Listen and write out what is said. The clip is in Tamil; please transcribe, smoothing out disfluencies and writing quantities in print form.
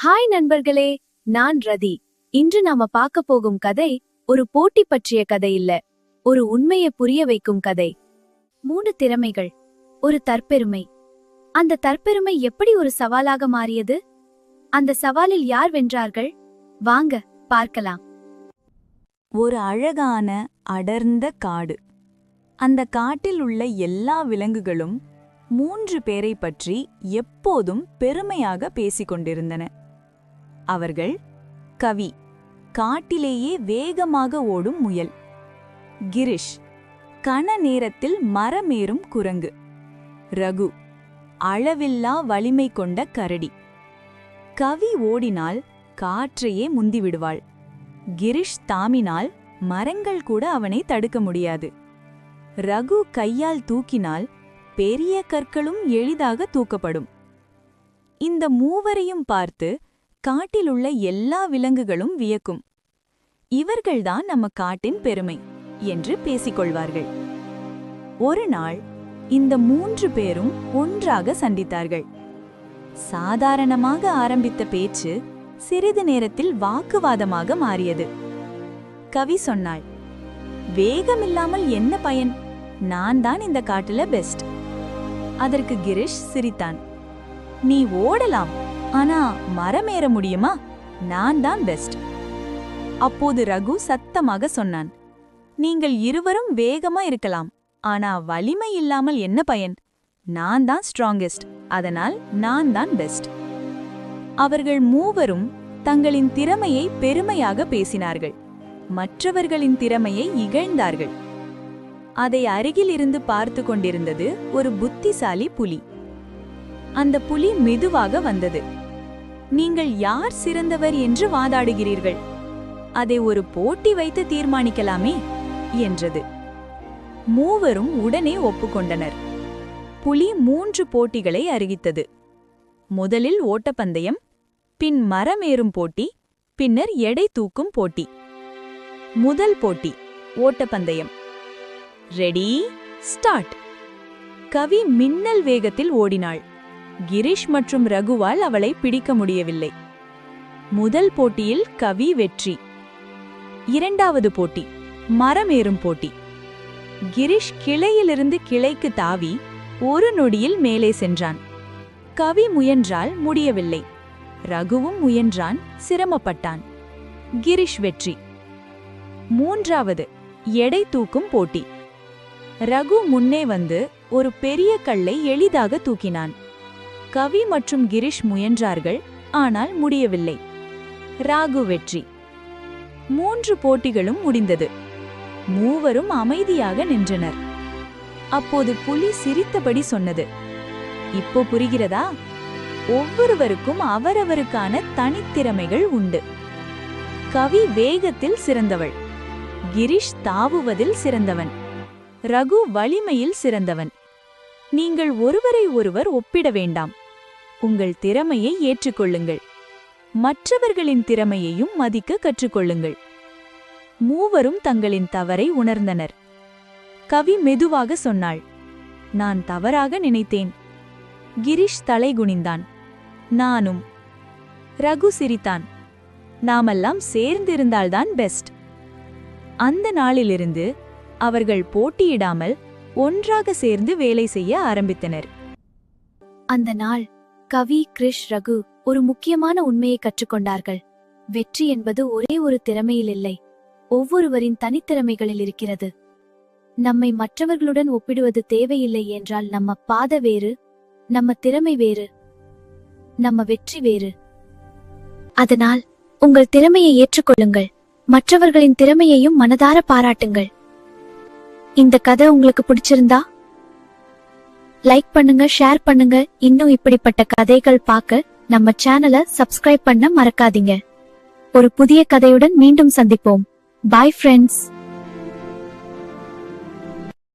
ஹாய் நண்பர்களே, நான் ரதி. இன்று நாம பார்க்க போகும் கதை ஒரு போட்டி பற்றிய கதை இல்ல, ஒரு உண்மையை புரிய வைக்கும் கதை. 3 திறமைகள், ஒரு தற்பெருமை. அந்த தற்பெருமை எப்படி ஒரு சவாலாக மாறியது? அந்த சவாலில் யார் வென்றார்கள்? வாங்க பார்க்கலாம். ஒரு அழகான அடர்ந்த காடு. அந்த காட்டில் உள்ள எல்லா விலங்குகளும் 3 பேரை பற்றி எப்போதும் பெருமையாக பேசிக் கொண்டிருந்தன. அவர்கள் கவி, காட்டிலேயே வேகமாக ஓடும் முயல்; கிரிஷ், கன நேரத்தில் மரமேறும் குரங்கு; ரகு, அளவில்லா வலிமை கொண்ட கரடி. கவி ஓடினால் காற்றையே முந்திவிடுவாள். கிரிஷ் தாமினால் மரங்கள் கூட அவனை தடுக்க முடியாது. ரகு கையால் தூக்கினால் பெரிய கற்களும் எளிதாக தூக்கப்படும். இந்த மூவரையும் பார்த்து காட்டிலுள்ள எல்லா விலங்குகளும் வியக்கும். இவர்கள்தான் நம்ம காட்டின் பெருமை என்று பேசிக்கொள்வார்கள். ஒரு நாள் இந்த 3 பேரும் ஒன்றாக சந்தித்தார்கள். சாதாரணமாக ஆரம்பித்த பேச்சு சிறிது நேரத்தில் வாக்குவாதமாக மாறியது. கவி சொன்னாள், வேகமில்லாமல் என்ன பயன்? நான் தான் இந்த காட்டுல பெஸ்ட். அதற்கு கிரிஷ் சிரித்தான், நீ ஓடலாம், ஆனா மரமேற முடியுமா? நான் தான் பெஸ்ட். அப்போது ரகு சத்தமாக சொன்னான், நீங்கள் இருவரும் வேகமா இருக்கலாம், ஆனா வலிமை இல்லாமல் என்ன பயன்? நான் தான் ஸ்ட்ராங்கெஸ்ட், அதனால் நான் தான் பெஸ்ட். அவர்கள் மூவரும் தங்களின் திறமையை பெருமையாக பேசினார்கள். மற்றவர்களின் திறமையை இகழ்ந்தார்கள். அதை அருகில் இருந்து பார்த்து கொண்டிருந்தது ஒரு புத்திசாலி புலி. அந்த புலி மெதுவாக வந்தது. நீங்கள் யார் சிறந்தவர் என்று வாதாடுகிறீர்கள்? அதை ஒரு போட்டி வைத்து தீர்மானிக்கலாமே என்றது. மூவரும் உடனே ஒப்புக்கொண்டனர். புலி 3 போட்டிகளை அறிவித்தது. முதலில் ஓட்டப்பந்தயம், பின் மரமேறும் போட்டி, பின்னர் எடை தூக்கும் போட்டி. முதல் போட்டி ஓட்டப்பந்தயம். Ready, start. கவி மின்னல் வேகத்தில் ஓடினாள். கிரிஷ் மற்றும் ரகுவால் அவளை பிடிக்க முடியவில்லை. முதல் போட்டியில் கவி வெற்றி. இரண்டாவது போட்டி மரமேறும் போட்டி. கிரிஷ் கிளையிலிருந்து கிளைக்கு தாவி ஒரு நொடியில் மேலே சென்றான். கவி முயன்றால் முடியவில்லை. ரகுவும் முயன்றான், சிரமப்பட்டான். கிரிஷ் வெற்றி. மூன்றாவது எடை தூக்கும் போட்டி. ரகு முன்னே வந்து ஒரு பெரிய கல்லை எளிதாக தூக்கினான். கவி மற்றும் கிரிஷ் முயன்றார்கள், ஆனால் முடியவில்லை. ராகு வெற்றி. 3 போட்டிகளும் முடிந்தது. மூவரும் அமைதியாக நின்றனர். அப்போது புலி சிரித்தபடி சொன்னது, இப்போ புரிகிறதா? ஒவ்வொருவருக்கும் அவரவருக்கான தனித்திறமைகள் உண்டு. கவி வேகத்தில் சிறந்தவள், கிரிஷ் தாவுவதில் சிறந்தவன், ரகு வலிமையில் சிறந்தவன். நீங்கள் ஒருவரை ஒருவர் ஒப்பிட வேண்டாம். உங்கள் திறமையை ஏற்றுக்கொள்ளுங்கள். மற்றவர்களின் திறமையையும் மதிக்க கற்றுக்கொள்ளுங்கள். மூவரும் தங்களின் தவறை உணர்ந்தனர். கவி மெதுவாக சொன்னாள், நான் தவறாக நினைத்தேன். கிரிஷ் தலை குனிந்தான், நானும். ரகு சிரித்தான், நாமெல்லாம் சேர்ந்திருந்தால்தான் பெஸ்ட். அந்த நாளிலிருந்து அவர்கள் போட்டியிடாமல் ஒன்றாக சேர்ந்து வேலை செய்ய ஆரம்பித்தனர். அந்த நாள் கவி, கிரிஷ், ரகு ஒரு முக்கியமான உண்மையை கற்றுக்கொண்டார்கள். வெற்றி என்பது ஒரே ஒரு திறமையில் இல்லை, ஒவ்வொருவரின் தனித்திறமைகளில் இருக்கிறது. நம்மை மற்றவர்களுடன் ஒப்பிடுவது தேவையில்லை என்றால் நம்ம பாதை வேறு, நம்ம திறமை வேறு, நம்ம வெற்றி வேறு. அதனால் உங்கள் திறமையை ஏற்றுக்கொள்ளுங்கள், மற்றவர்களின் திறமையையும் மனதார பாராட்டுங்கள். இந்த கதை உங்களுக்கு பிடிச்சிருந்தா லைக் பண்ணுங்க, ஷேர் பண்ணுங்க. இன்னும் இப்படிப்பட்ட கதைகள் பார்க்க நம்ம சேனலை சப்ஸ்கிரைப் பண்ண மறக்காதீங்க. ஒரு புதிய கதையுடன் மீண்டும் சந்திப்போம். Bye friends.